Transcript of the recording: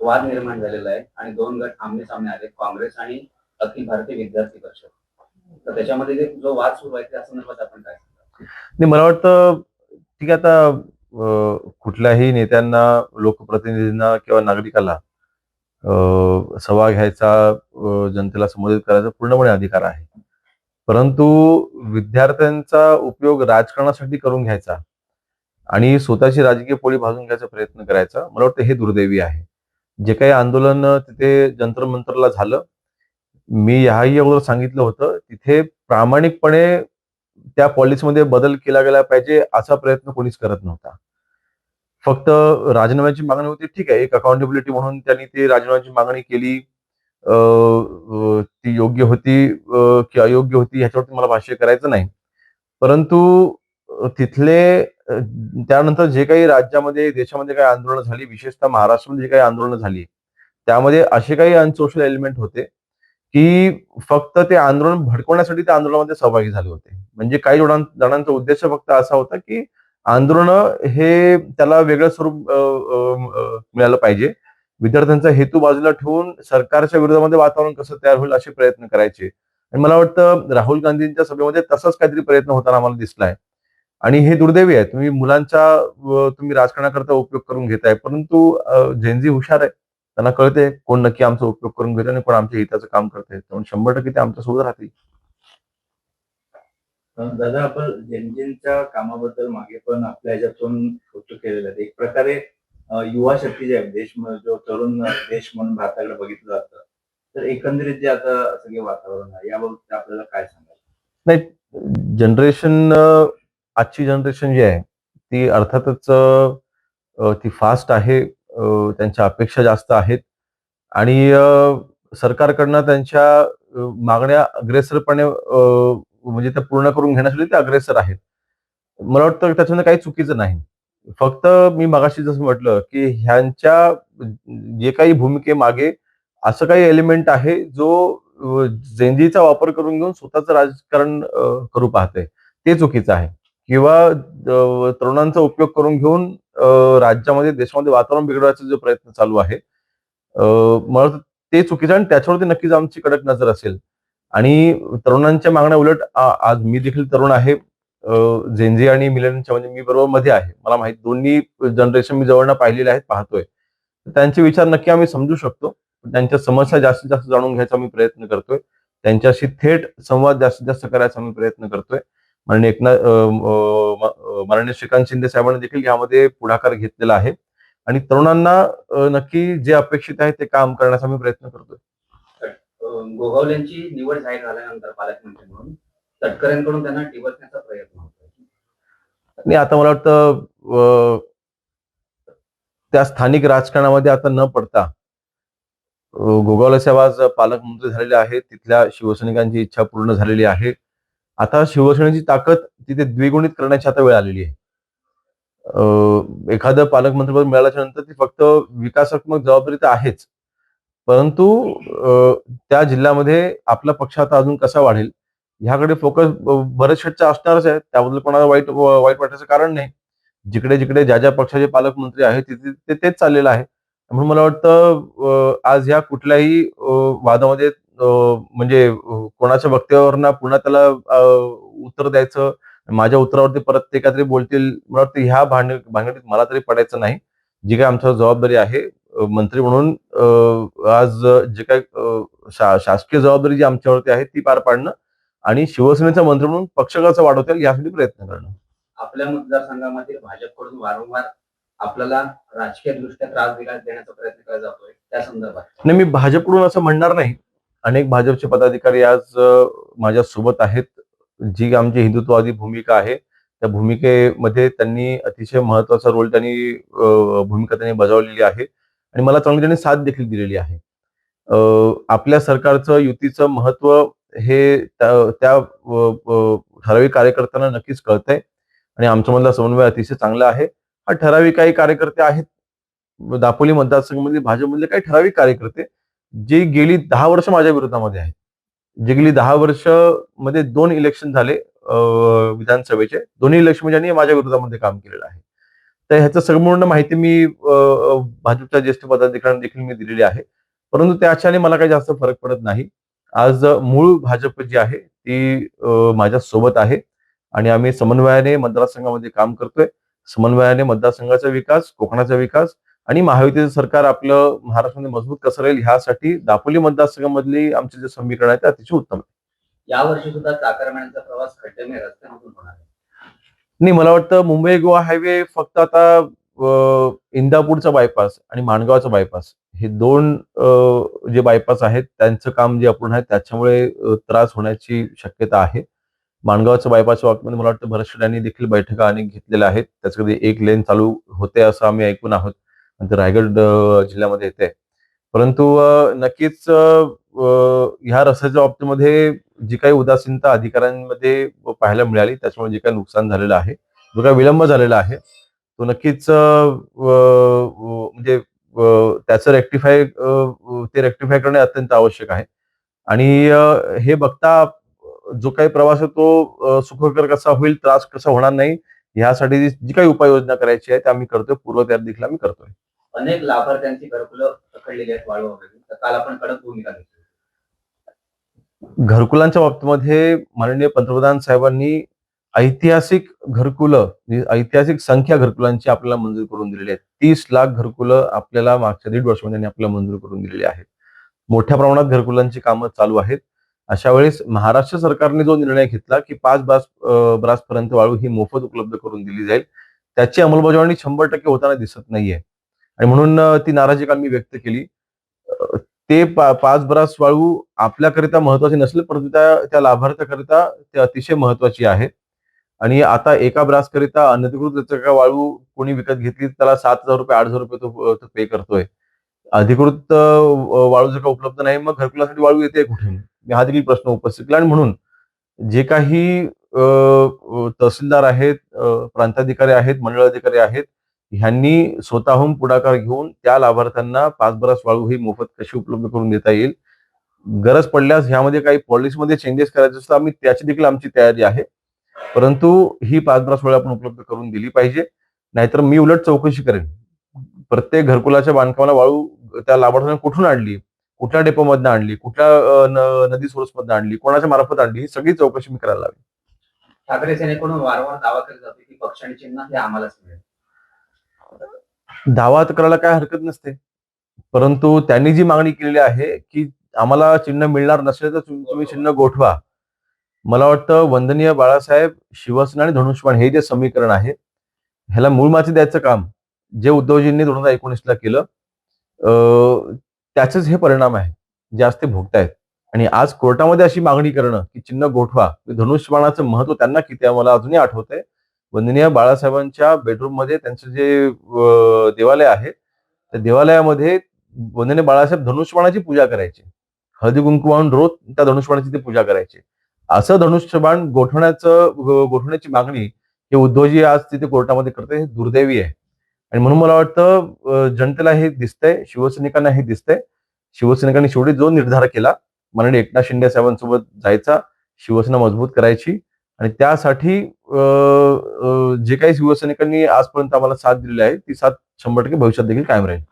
वाद निर्माण झालेला आहे आणि दोन गट आमने सामने आले, काँग्रेस आणि अखिल भारतीय विद्यार्थी परिषद. तर त्याच्यामध्ये जो वाद सुरू आहे त्या संदर्भात आपण काय सांगाल? नाही, मला वाटतं ठीक आहे. आता कुठल्याही नेत्यांना, लोकप्रतिनिधींना किंवा नागरिकाला सभा घ्यायचा, जनतेला संबोधित करायचा पूर्णपणे अधिकार आहे. परंतु विद्यार्थ्यांचा उपयोग राजकारणासाठी करून घ्यायचा आणि स्वतःची राजकीय पोळी भाजून घ्यायचा प्रयत्न करायचा, मला वाटतं हे दुर्दैवी आहे. जे काही आंदोलन तिथे जंतर मंतरला झालं, मी याही अगोदर सांगितलं होतं, तिथे प्रामाणिकपणे त्या पॉलिसीमध्ये बदल केला गेला पाहिजे असा प्रयत्न कोणीच करत नव्हता. फक्त राजीनाम्याची मागणी होती, ठीक आहे. एक अकाउंटेबिलिटी म्हणून त्यांनी ती राजीनाम्याची मागणी केली. ती योग्य होती की अयोग्य होती ह्याच्यावरती मला भाष्य करायचं नाही. परंतु तिथले त्यानंतर जे काही राज्यामध्ये, देशामध्ये काही आंदोलनं झाली, विशेषतः महाराष्ट्रामध्ये जी काही आंदोलनं झाली, त्यामध्ये असे काही अनसोशल एलिमेंट होते, की फक्त ते आंदोलन भडकवण्यासाठी त्या आंदोलनामध्ये सहभागी झाले होते. म्हणजे काही जणांचा उद्देश फक्त असा होता, की आंदोलनं हे त्याला वेगळं स्वरूप मिळालं पाहिजे. विद्यार्थ्यांचा हेतू बाजूला ठेवून सरकारच्या विरोधामध्ये वातावरण कसं तयार होईल असे प्रयत्न करायचे. आणि मला वाटतं राहुल गांधींच्या सभेमध्ये तसाच काहीतरी प्रयत्न होताना आम्हाला दिसलाय. आणि हे दुर्दैवी आहे. तुम्ही राजकारणाकरता उपयोग करून घेताय. परंतु जेन हुशार आहे. त्यांना कळते कोण नक्की आमचा उपयोग करून घेतोय आणि कोण आमच्या हिताचं काम करतंय. म्हणून 100% ते आमच्यासोबत राहतील. दादा, आपण जेनजींच्या कामाबद्दल मागे पण आपल्या ह्याच्यातून कौतुक केलेलं आहे. एक प्रकारे युवा शक्ती जे आहे, देश जो तरुण देश म्हणून भारताकडे बघितलं जातं, तर एकंदरीत जे आता सगळे वातावरण आहे याबाबत आपल्याला काय सांगाल? नाही, जनरेशन आजची जनरेशन जी आहे ती अर्थातच ती फास्ट आहे. त्यांच्या अपेक्षा जास्त आहेत आणि सरकारकडनं त्यांच्या मागण्या अग्रेसरपणे म्हणजे त्या पूर्ण करून घेण्यासाठी ते अग्रेसर आहेत. मला वाटतं त्याच्यामध्ये काही चुकीचं नाही. फक्त मी मगाशी जसं म्हटलं, की ह्यांच्या जे काही भूमिकेमागे असं काही एलिमेंट आहे जो जेनजीचा वापर करून घेऊन स्वतःचं राजकारण करू पाहतंय. ते चुकीचं आहे. किंवा तरुणांचा उपयोग करून घेऊन राज्यामध्ये, देशामध्ये वातावरण बिघडवायचा जो प्रयत्न चालू आहे, मला वाटतं ते चुकीचं आहे आणि त्याच्यावरती नक्कीच आमची कडक नजर असेल. आणि तरुणांच्या मागण्या उलट आज मी देखील तरुण आहे. जेन आणि मिलेनियलच्या म्हणजे मी बरोबर मध्ये आहे. मला माहित दोन्ही जनरेशन मी जवळनं पाहिलेले आहेत, पाहतोय. त्यांचे विचार नक्की आम्ही समजू शकतो. त्यांच्या समस्या जास्तीत जास्त जाणून घ्यायचा आम्ही प्रयत्न करतोय. त्यांच्याशी थेट संवाद जास्तीत जास्त करायचा आम्ही प्रयत्न करतोय. माननीय माननीय श्रीकांत शिंदे साहेबांनी देखील यामध्ये पुढाकार घेतलेला आहे आणि तरुणांना नक्की जे अपेक्षित आहे ते काम करण्याचा आम्ही प्रयत्न करतोय. गोगावलेंची निवड जाहीर झाल्यानंतर पालकमंत्री म्हणून तटकरेंकडून त्यांना टिवसण्याचा प्रयत्न होतोय. आणि आता मला वाटतं त्या स्थानिक राजकारणामध्ये आता न पडता गोगावले साहेब आज पालकमंत्री झालेले आहेत. तिथल्या शिवसैनिकांची इच्छा पूर्ण झालेली आहे. आता शिवसेनेची ताकद तिथे द्विगुणित करण्याची आता वेळ आलेली आहे. एखादं पालकमंत्रीपद मिळाल्याच्या नंतर ती फक्त विकासात्मक जबाबदारी तर आहेच. परंतु त्या जिल्ह्यामध्ये आपला पक्ष आता अजून कसा वाढेल ह्याकडे फोकस बरेचशा असणारच आहे. त्याबद्दल कोणाला वाईट वाईट वाटायचं कारण नाही. जिकडे ज्या पक्षाचे पालकमंत्री आहेत तिथे ते तेच चाललेलं आहे. म्हणून मला वाटतं आज ह्या कुठल्याही वादामध्ये म्हणजे कोणाच्या वक्तव्यावरनं पुन्हा त्याला उत्तर द्यायचं, माझ्या उत्तरावरती परत ते काहीतरी बोलतील, मला वाटतं ह्या भानगडीत मला तरी पडायचं नाही. जी काही आमच्यावर जबाबदारी आहे मंत्री म्हणून, आज जे काही शासकीय जबाबदारी जी आमच्यावरती आहे ती पार पाडणं आणि शिवसेनेचा मंत्री म्हणून पक्ष कसा वाढवता येईल यासाठी प्रयत्न करणं. आपल्या मतदारसंघामध्ये भाजपकडून वारंवार आपल्याला राजकीय दृष्ट्या त्रास देण्याचा प्रयत्न केला जातोय, त्या संदर्भात नाही, मी भाजपकडून असं म्हणणार नाही. अनेक भाजपचे पदाधिकारी आज माझ्या सोबत आहेत. जी आमची हिंदुत्ववादी भूमिका आहे त्या भूमिकेमध्ये त्यांनी अतिशय महत्वाचा रोल भूमिका त्यांनी बजावलेली आहे आणि मला चांगली त्यांनी साथ देखील दिलेली आहे. आपल्या सरकारचं युतीचं महत्व हे त्या ठराविक कार्यकर्त्यांना नक्कीच कळतंय आणि आमच्यामधला समन्वय अतिशय चांगला आहे. हा ठराविक काही कार्यकर्ते आहेत दापोली मतदारसंघामधले भाजपमधले काही ठराविक कार्यकर्ते जे गेली 10 वर्ष माझ्या विरोधामध्ये आहेत. जे गेली 10 वर्ष मध्ये 2 इलेक्शन झाले विधानसभेचे. दोन्ही इलेक्शन ज्यांनी माझ्या विरोधामध्ये काम केलेलं आहे. तर ह्याचं संपूर्ण माहिती मी भाजपच्या ज्येष्ठ पदाधिकाऱ्यांना देखील मी दिलेली आहे. परंतु त्याच्याने मला काही जास्त फरक पडत नाही. आज मूळ भाजप जी आहे ती माझ्या सोबत आहे आणि आम्ही समन्वयाने मतदारसंघामध्ये काम करतोय. समन्वयाने मतदारसंघाचा विकास, कोकणाचा विकास आणि महायुतीचं सरकार आपलं महाराष्ट्रामध्ये मजबूत कसं राहील ह्यासाठी दापोली मतदारसंघामधली आमचे जे समीकरण आहे ते अतिशय उत्तम आहे. यावर्षी सुद्धा चाकरमान्यांचा प्रवास खड्डेमय रस्त्यामधून होणार आहे. नाही, मला वाटतं मुंबई गोवा हायवे फक्त आता इंदापूरचा बायपास आणि माणगावचा बायपास हे दोन जे बायपास आहेत त्यांचं काम जे अपूर्ण आहे त्याच्यामुळे त्रास होण्याची शक्यता आहे. माणगावच्या बायपासच्या बाबतीमध्ये मला वाटतं भरत शेठ यांनी देखील बैठका अनेक घेतलेल्या आहेत. त्याच्यामध्ये एक लेन चालू होते असं आम्ही ऐकून आहोत. आणि ते रायगड जिल्ह्यामध्ये येते. परंतु नक्कीच ह्या रस्त्याच्या बाबतीमध्ये जी काही उदासीनता अधिकाऱ्यांमध्ये पाहायला मिळाली त्याच्यामुळे जे काही नुकसान झालेलं आहे, जो काही विलंब झालेला आहे, तो नक्कीच म्हणजे त्याचं ते रेक्टिफाय करणे अत्यंत आवश्यक आहे. आणि हे बघता जो काही प्रवास आहे तो सुखकर कसा होईल, त्रास कसा होणार नाही, ह्यासाठी जी काही उपाययोजना करायची आहे, ते आम्ही करतोय. पूर्वतयारी देखील आम्ही करतोय. अनेक लाभार्थ्यांची घरकुलं पकडलेली आहेत वाळू वगैरे, तर काल आपण कडक भूमिका घेतली. घरकुलांच्या बाबतीमध्ये माननीय पंतप्रधान साहेबांनी ऐतिहासिक घरकुलं, ऐतिहासिक संख्या घरकुलांची आपल्याला मंजूर करून दिलेली आहेत. 30 लाख घरकुलं आपल्याला मागच्या 1.5 वर्षामध्ये त्यांनी आपल्याला मंजूर करून दिलेली आहेत. मोठ्या प्रमाणात घरकुलांची कामं चालू आहेत. अशा वेळेस महाराष्ट्र सरकारने जो निर्णय घेतला की 5 ब्रासपर्यंत वाळू ही मोफत उपलब्ध करून दिली जाईल, त्याची अंमलबजावणी 100% होताना दिसत नाहीये. आणि म्हणून ती नाराजी काल मी व्यक्त केली. ते 5 ब्रास वाळू आपल्याकरिता महत्वाची नसले, परंतु त्या लाभार्थ्याकरिता ते अतिशय महत्वाची आहे. आणि आता एका ब्रासकरिता अनधिकृत वाळू कोणी विकत घेतली त्याला ₹7,000 ₹8,000 तो पे करतोय. अधिकृत वाळू जर का उपलब्ध नाही, मग घरकुलासाठी वाळू येते कुठून? मी हा देखील प्रश्न उपस्थित केला. आणि म्हणून जे काही तहसीलदार आहेत, प्रांताधिकारी आहेत, मंडळ अधिकारी आहेत, ह्यांनी स्वतःहून पुढाकार घेऊन त्या लाभार्थ्यांना 5 ब्रास वाळू ही मोफत कशी उपलब्ध करून देता येईल. गरज पडल्यास ह्यामध्ये काही पॉलिसीमध्ये चेंजेस करायचे असतात, आम्ही त्याची देखील आमची तयारी आहे. परंतु ही 5 ब्रास वाळू आपण उपलब्ध करून दिली पाहिजे. नाहीतर मी उलट चौकशी करेन. प्रत्येक घरकुलाच्या बांधकामाला वाळू त्या लाभार्थ्यांना कुठून आणली, कुठल्या डेपोमधनं आणली, कुठल्या नदी सोर्समधनं आणली, कोणाच्या मार्फत आणली, ही सगळी चौकशी मी करायला लावेन. ठाकरे सेनेकडून वारंवार दावा केला जातो की पक्ष आणि चिन्ह हे आम्हालाच मिळेल. दावा करायला काय हरकत नसते. परंतु त्यांनी जी मागणी केलेली आहे की आम्हाला चिन्ह मिळणार नसेल तर तुम्ही चिन्ह गोठवा. मला वाटतं वंदनीय बाळासाहेब, शिवसेना आणि धनुष्यबाण हे जे समीकरण आहे, ह्याला मूळ माती द्यायचं काम जे उद्धवजींनी 2019ला केलं, त्याचेच हे परिणाम आहे जे आज ते भोगतायत. आणि आज कोर्टामध्ये अशी मागणी करणं की चिन्ह गोठवा, धनुष्यबाणाचं महत्व त्यांना किती आहे मला अजूनही आठवतंय. वंदनीय बाळासाहेबांच्या बेडरूममध्ये त्यांचं जे देवालय आहे, त्या देवालयामध्ये वंदनीय बाळासाहेब धनुष्यबाणाची पूजा करायचे. हळदी कुंकू वाहून रोज त्या धनुष्यबाणाची ते पूजा करायचे. असं धनुष्यबाण गोठवण्याची मागणी हे उद्धवजी आज तिथे कोर्टामध्ये करते, हे दुर्दैवी आहे. आणि म्हणून मला वाटतं जनतेला हे दिसतंय, शिवसैनिकांना हे दिसतंय. शिवसैनिकांनी शेवटी जो निर्धार केला माननीय एकनाथ शिंदे साहेबांसोबत जायचा, शिवसेना मजबूत करायची आणि त्यासाठी जे काही शिवसैनिकांनी आजपर्यंत आम्हाला साथ दिलेली आहे ती साथ 100% भविष्यात देखील कायम राहील.